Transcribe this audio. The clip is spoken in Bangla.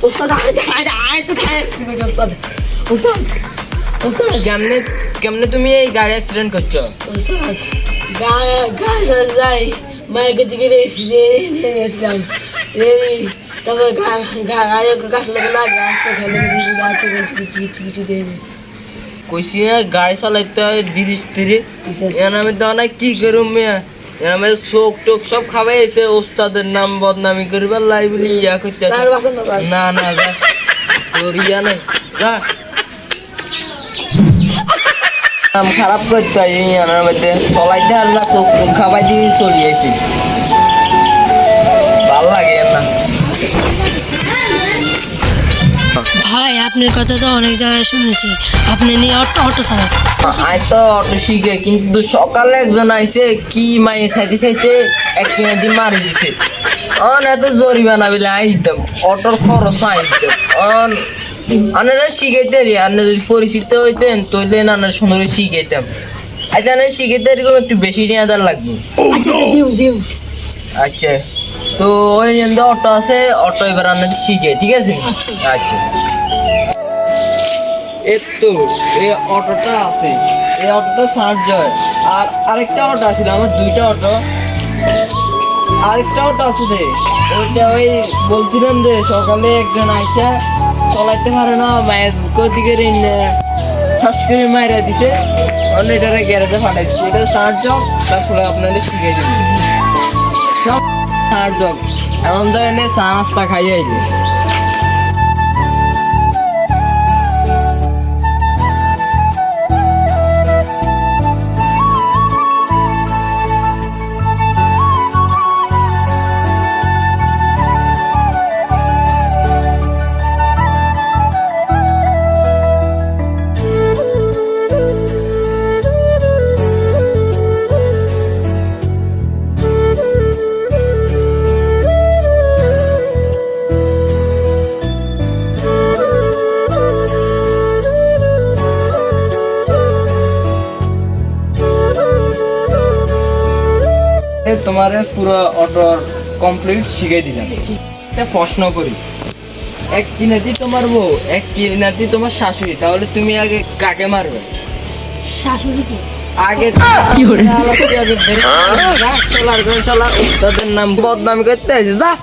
ওস্তাদ আয় তো খায় ওস্তাদ ওস্তাদ ওস্তাদ কেমনে কেমনে তুমি এই গাড়ি অ্যাক্সিডেন্ট করছো? ওস্তাদ গায়ে যাই মায়ের দিকে রেখেছিলাম তারপর গাড়ি গাছ লাগে আসতে খেলে কিছু দেয়নি। কইছি না গাড়ি চালাইতে হয় ধীরে ধীরে। এর আমি তো অনেক কি করুম মিয়া, এর আমি চোখ টোক সব খাওয়াইছে, ওস্তাদের নাম বদনামি করবার লাইব্রেরি ইয়া করতে না না যা তোর ইয়া নাই যা নাম খারাপ করতে হয় এই আনার মধ্যে চলাইতে আর না চোখ টোক খাওয়াই দিয়ে চলিয়েছি ভাল লাগে না। ভাই আপনার কথা তো অনেক জায়গায় শুনেছি, আপনি নিয়ে অটো চালান। আই তো অটো শিখে, কিন্তু সকালে একজন আইছে কি মাইয়ে চাইতে চাইতে এক কেজি মারি দিছে। অন এত জরিমানা বিলে আইতাম অটোর খরচ আইতাম অন আনারা শিখাইতে রে, আনার যদি পরিচিত হইতেন তৈলে নানার সুন্দর শিখাইতাম। আচ্ছা আনার শিখাইতে এরকম একটু বেশি নিয়ে আদার লাগবে। আচ্ছা দিও আচ্ছা তো ওই যে অটো আছে, অটো এবার আনার শিখে, ঠিক আছে? আচ্ছা এই তো এই অটোটা আছে, এই অটোটা চার্জ হয়। আর আরেকটা অটো আছিল আমার, দুইটা অটো, আরেকটা অটো আছে রে, ওইটা ওই বলছিলাম যে সকালে একজন আইসা চলাইতে পারে না, মায়ের দিকে ফাঁস করে মায়েরা দিছে, অন্য এটারে গ্যারেজে ফাটাই দিচ্ছে। এটা চার্জ হোক তারপরে আপনাদের শিখিয়ে দিবে সব চার্জ হোক। এমন যায় চা নাস্তা খাইয়ে আইবে। তোমার পুরো অটোর কমপ্লিট শিখিয়ে দিলাম। একটা প্রশ্ন করি, এক কিনাতি তোমার বউ, এক কিনাতি তোমার শাশুড়ি, তাহলে তুমি আগে কাকে মারবে? শাশুড়িকে আগে কি করে আগে চলার উস্তাদের নাম বদনামি করতে আছে যা।